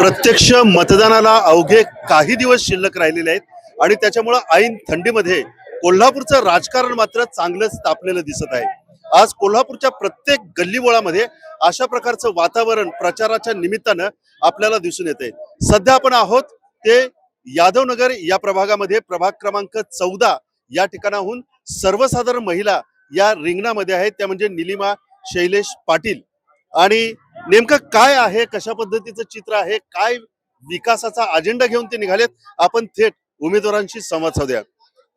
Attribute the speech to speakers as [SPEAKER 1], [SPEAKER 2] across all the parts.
[SPEAKER 1] प्रत्यक्ष मतदानाला अवघे काही दिवस शिल्लक राहिलेले आहेत आणि त्याच्यामुळे ऐन थंडीमध्ये कोल्हापूरचं राजकारण मात्र चांगलंच तापलेलं दिसत आहे. आज कोल्हापूरच्या प्रत्येक गल्लीबोळामध्ये अशा प्रकारचं वातावरण प्रचाराच्या निमित्तानं आपल्याला दिसून येते. सध्या आपण आहोत ते यादवनगर या प्रभागामध्ये, प्रभाग क्रमांक 14 या ठिकाणाहून सर्वसाधारण महिला या रिंगणामध्ये आहेत, त्या म्हणजे निलिमा शैलेश पाटील. आणि नेमकं काय आहे, कशा पद्धतीचं चित्र आहे, काय विकासाचा अजेंडा घेऊन ते निघालेत, आपण थेट उमेदवारांशी संवाद साधूया.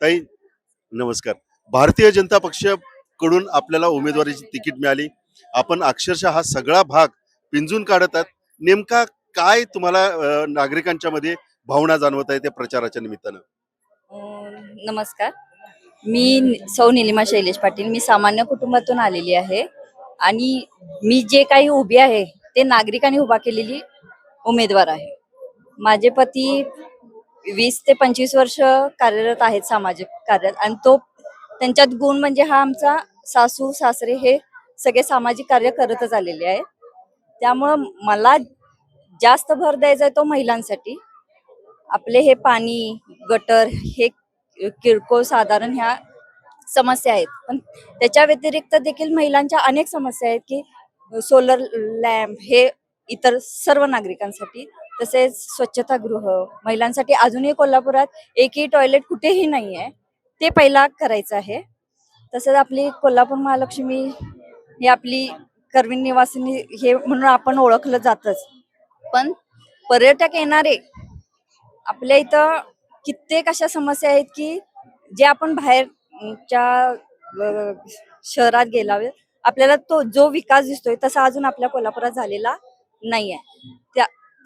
[SPEAKER 1] ताई नमस्कार. भारतीय जनता पक्ष कडून आपल्याला उमेदवारीची तिकीट मिळाली. आपण अक्षरशः हा सगळा भाग पिंजून काढत आहात. नेमका काय तुम्हाला नागरिकांच्या मध्ये भावना जाणवत आहे त्या प्रचाराच्या निमित्तानं?
[SPEAKER 2] नमस्कार. मी सौ निलिमा शैलेश पाटील. मी सामान्य कुटुंबातून आलेली आहे आणि मी जे काही उभी आहे ते नागरिकांनी उभा केलेली उमेदवार आहे. माझे पती 20 ते 25 वर्ष कार्यरत आहेत सामाजिक कार्यात आणि त्यांच्यात गुण म्हणजे हा आमचा सासू सासरे हे सगळे सामाजिक कार्य करतच आलेले आहेत. त्यामुळं मला जास्त भर द्यायचा आहे तो महिलांसाठी. आपले हे पाणी गटर हे किरकोळ साधारण ह्या समस्या आहेत, पण त्याच्या व्यतिरिक्त देखील महिलांच्या अनेक समस्या आहेत की सोलर लॅम्प हे इतर सर्व नागरिकांसाठी, तसेच स्वच्छतागृह महिलांसाठी अजूनही कोल्हापुरात एकही टॉयलेट कुठेही नाही आहे, ते पहिला करायचं आहे. तसंच आपली कोल्हापूर महालक्ष्मी ही आपली करवीण निवासिनी हे म्हणून आपण ओळखलं जातच, पण पर्यटक येणारे आपल्या इथं कित्येक अशा समस्या आहेत की जे आपण बाहेरच्या शहरात गेल्यावर आपल्याला तो जो विकास दिसतोय तसा अजून आपल्या कोल्हापुरात झालेला नाहीये.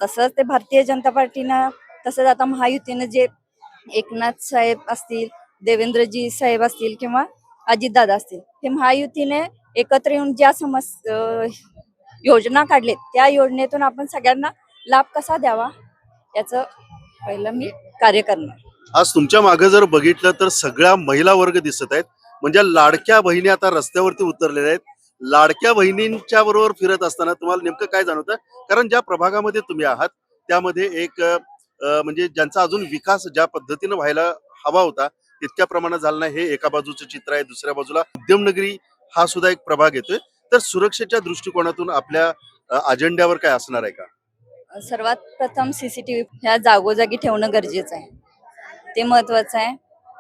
[SPEAKER 2] तसंच ते भारतीय जनता पार्टीनं, तसंच आता महायुतीनं जे एकनाथ साहेब असतील, देवेंद्रजी साहेब असतील किंवा अजितदादा असतील, हे महायुतीने एकत्र येऊन ज्या योजना काढलेत त्या योजनेतून आपण सगळ्यांना लाभ कसा द्यावा याचं पहिलं मी कार्य करणार.
[SPEAKER 1] आज तुमच्या मागे जर बघितलं तर सगळ्या महिला वर्ग दिसत आहेत. म्हणजे लाडक्या बहिणी आता रस्त्यावरती उतरलेल्या आहेत. लाडक्या बहिणींच्या बरोबर फिरत असताना तुम्हाला नेमकं काय जाणवतं? कारण ज्या प्रभागामध्ये तुम्ही आहात त्यामध्ये एक म्हणजे ज्यांचा अजून विकास ज्या पद्धतीनं व्हायला हवा होता तितक्या प्रमाणात झाला नाही, हे एका बाजूचं चित्र आहे. दुसऱ्या बाजूला उद्यमनगरी हा सुद्धा एक प्रभाग येतोय. तर सुरक्षेच्या दृष्टिकोनातून आपल्या अजेंड्यावर काय असणार आहे का?
[SPEAKER 2] सर्वात प्रथम सीसीटीव्ही ह्या जागोजागी ठेवणं गरजेचं आहे, ते महत्वाचं आहे.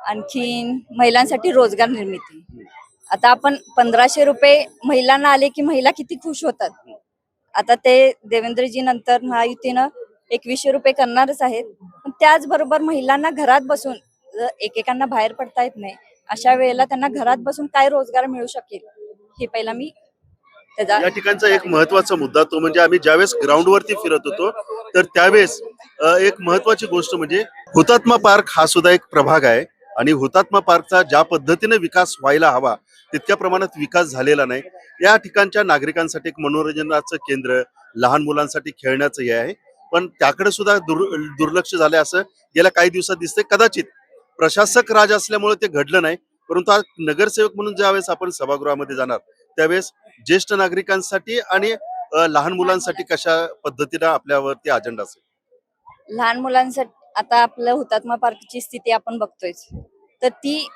[SPEAKER 2] आणखीन महिलांसाठी रोजगार निर्मिती. आता आपण 1500 रुपये महिलांना आले की महिला किती खुश होतात. आता ते देवेंद्रजी नंतर महायुतीनं 2100 रुपये करणारच आहेत, पण त्याचबरोबर महिलांना घरात बसून, एकेकांना बाहेर पडता येत नाही, अशा वेळेला त्यांना घरात बसून काय रोजगार मिळू शकेल हे पहिला मी
[SPEAKER 1] या ठिकाणचा एक महत्वाचा मुद्दा तो म्हणजे आम्ही ज्यावेळेस ग्राउंडवरती फिरत होतो तर त्यावेळेस एक महत्वाची गोष्ट म्हणजे हुतात्मा पार्क हा सुद्धा एक प्रभाग आहे आणि हुतात्मा पार्कचा ज्या पद्धतीने विकास व्हायला हवा तितक्या प्रमाणात विकास झालेला नाही. या ठिकाणच्या नागरिकांसाठी एक मनोरंजनाचं केंद्र, लहान मुलांसाठी खेळण्याचं हे आहे, पण त्याकडे सुद्धा दुर्लक्ष झाले असं गेल्या काही दिवसात दिसतंय. कदाचित प्रशासक राज असल्यामुळे ते घडलं नाही, परंतु आज नगरसेवक म्हणून ज्यावेळेस आपण सभागृहामध्ये जाणार त्यावेळेस ज्येष्ठ नागरिकांसाठी आणि लहान मुलांसाठी कशा पद्धतीने आपल्यावरती अजेंडा असेल?
[SPEAKER 2] लहान मुलांसाठी आता आपलं हुतात्मा पार्कची स्थिती आपण बघतोय, तर ती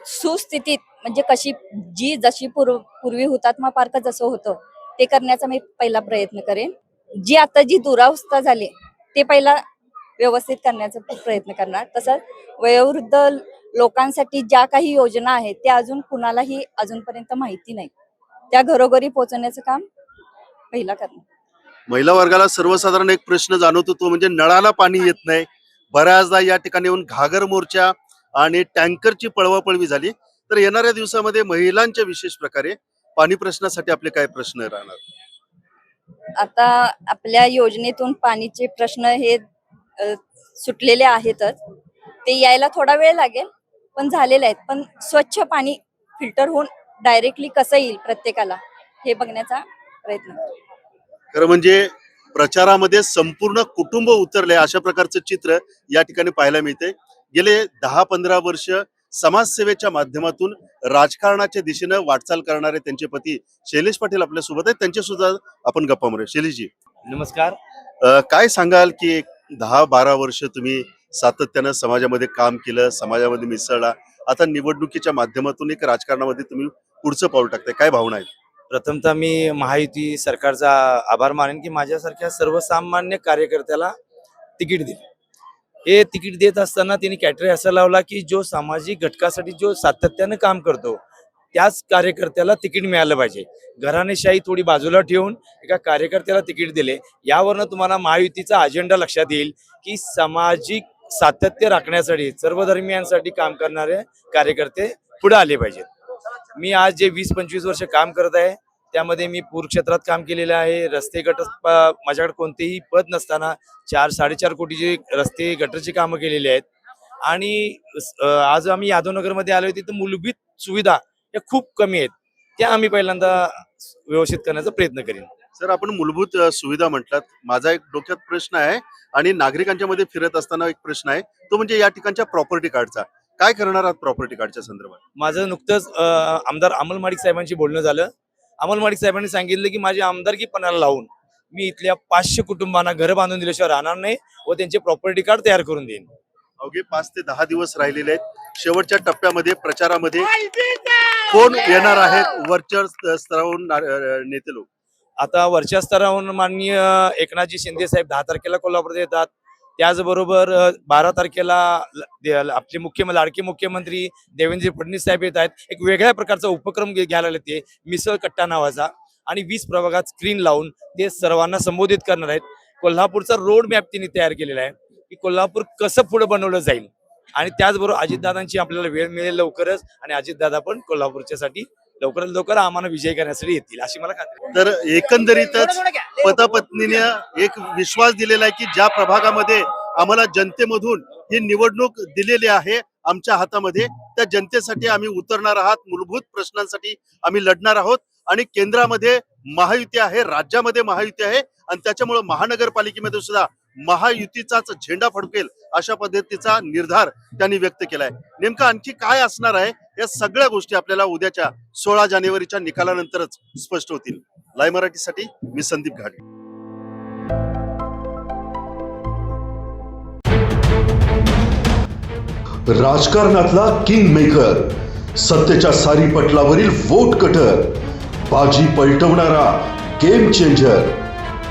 [SPEAKER 2] सुस्थितीत म्हणजे जशी पूर्वी हुतात्मा पार्क जसं होतं ते करण्याचा मी पहिला प्रयत्न करेन. जी दुरावस्था झाली ते पहिला व्यवस्थित करण्याचा प्रयत्न करणार. तसंच वयोवृद्ध लोकांसाठी ज्या काही योजना आहेत त्या अजून कुणालाही अजूनपर्यंत माहिती नाही, त्या घरोघरी पोहोचवण्याचं काम पहिला करणार.
[SPEAKER 1] महिला वर्गाला सर्वसाधारण एक प्रश्न जाणवतो, तो म्हणजे नळाला पाणी येत नाही. बऱ्याचदा या ठिकाणी येऊन घागर मोर्चा आणि टँकरची पळवापळवी झाली. तर येणाऱ्या दिवसामध्ये महिलांच्या विशेष प्रकारे पाणी प्रश्नासाठी आपले काय प्रश्न राहणार?
[SPEAKER 2] आता आपल्या योजनेतून पाणीचे प्रश्न हे सुटलेले आहेतच, ते यायला थोडा वेळ लागेल, पण झालेले आहेत. पण स्वच्छ पाणी फिल्टर होऊन डायरेक्टली कसं येईल प्रत्येकाला हे बघण्याचा प्रयत्न.
[SPEAKER 1] खरं म्हणजे प्रचारामध्ये संपूर्ण कुटुंब उतरले अशा प्रकारचं चित्र या ठिकाणी पाहायला मिळते. गेले 10-15 वर्ष समाजसेवेच्या माध्यमातून राजकारणाच्या दिशेनं वाटचाल करणारे त्यांचे पती शैलेश पाटील आपल्या सोबत आहेत. त्यांच्या सुद्धा आपण गप्पा मारूया. शैलेशजी,
[SPEAKER 3] नमस्कार.
[SPEAKER 1] काय सांगाल की 10-12 वर्ष तुम्ही सातत्यानं समाजामध्ये काम केलं, समाजामध्ये मिसळला. आता निवडणुकीच्या माध्यमातून एक राजकारणामध्ये तुम्ही पुढचं पाऊल टाकताय. काय भावना आहेत?
[SPEAKER 3] प्रथमतः मी महायुती सरकारचा आभार मानेन की माझ्यासारख्या सर्वसामान्य कार्यकर्त्याला तिकीट दिले. हे तिकीट देत असताना त्यांनी कॅटेगरी असा लावला की जो सामाजिक घटकासाठी जो सातत्यानं काम करतो त्याच कार्यकर्त्याला तिकीट मिळालं पाहिजे. घराणेशाही थोडी बाजूला ठेवून एका कार्यकर्त्याला तिकीट दिले. यावरनं तुम्हाला महायुतीचा अजेंडा लक्षात येईल की सामाजिक सातत्य राखण्यासाठी सर्वधर्मियांसाठी काम करणारे कार्यकर्ते पुढे आले पाहिजेत. मी आज जे 20-25 वर्ष काम करत आहे त्यामध्ये मी पूर क्षेत्रात काम केलेलं आहे. रस्ते गटर माझ्याकडे कोणतेही पद नसताना 4-4.5 कोटीचे रस्ते गटरची कामं केलेली आहेत. आणि आज आम्ही यादवनगरमध्ये आलो तिथं मूलभूत सुविधा या खूप कमी आहेत. त्या आम्ही पहिल्यांदा व्यवस्थित करण्याचा प्रयत्न करीन.
[SPEAKER 1] सर, आपण मूलभूत सुविधा म्हटलात. माझा एक डोक्यात प्रश्न आहे आणि नागरिकांच्या मध्ये फिरत असताना एक प्रश्न आहे, तो म्हणजे या ठिकाणच्या प्रॉपर्टी कार्डचा. काय करणार आहात प्रॉपर्टी कार्डच्या संदर्भात?
[SPEAKER 3] माझं नुकतंच आमदार अमल माडिक साहेबांशी बोलणं झालं. अमल माडिक साहेबांनी सांगितलं की माझी आमदारकीपणाला लावून मी इथल्या 500 कुटुंबांना घर बांधून दिल्याशिवाय राहणार नाही व त्यांचे प्रॉपर्टी कार्ड तयार करून देईन.
[SPEAKER 1] अवघे 5 ते 10 दिवस राहिलेले आहेत. शेवटच्या टप्प्यामध्ये प्रचारामध्ये कोण येणार आहेत वरच्या स्तरावरून नेते लोक?
[SPEAKER 3] आता वरच्या स्तरावरून माननीय एकनाथजी शिंदे साहेब 10 तारखेला कोल्हापूर येतात. त्याचबरोबर 12 तारखेला आपले लाडके मुख्यमंत्री देवेंद्र फडणवीस साहेब येत आहेत. एक वेगळ्या प्रकारचा उपक्रम घ्यायला लागले ते मिसळ कट्टा नावाचा आणि 20 प्रभागात स्क्रीन लावून ते सर्वांना संबोधित करणार आहेत. कोल्हापूरचा रोड मॅप त्यांनी तयार केलेला आहे की कोल्हापूर कसं पुढे बनवलं जाईल. आणि त्याचबरोबर अजितदादांची आपल्याला वेळ मिळेल लवकरच आणि अजितदादा पण कोल्हापूरच्यासाठी लवकरात लवकर आम्हाला विजय करण्यासाठी येतील अशी मला खात्री आहे.
[SPEAKER 1] तर एकंदरीतच पतपत्नीने एक विश्वास दिलेला आहे की ज्या प्रभागामध्ये आम्हाला जनतेमधून ही निवडणूक दिलेली आहे आमच्या हातामध्ये, त्या जनतेसाठी आम्ही उतरणार आहात. मूलभूत प्रश्नांसाठी आम्ही लढणार आहोत आणि केंद्रामध्ये महायुती आहे, राज्यामध्ये महायुती आहे आणि त्याच्यामुळे महानगरपालिकेमध्ये सुद्धा महायुतीचाच झेंडा फडकेल अशा पद्धतीचा निर्धार त्यांनी व्यक्त केलाय. नेमकं आणखी काय असणार आहे या सगळ्या गोष्टी आपल्याला उद्याच्या 16 जानेवारीच्या निकालानंतरच स्पष्ट होतील. लाईव्ह मराठीसाठी मी संदीप घाटे.
[SPEAKER 4] राजकारणातला किंग मेकर, सत्तेच्या सारी पटलावरील वोट कटर, बाजी पलटवणारा गेम चेंजर.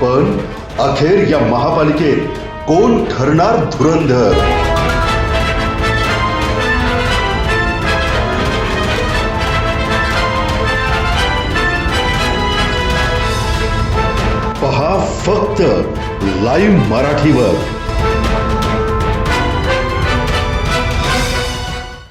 [SPEAKER 4] पण अखेर या महापालिकेत कोण ठरणार धुरंधर? पहा फक्त लाईव्ह मराठीवर.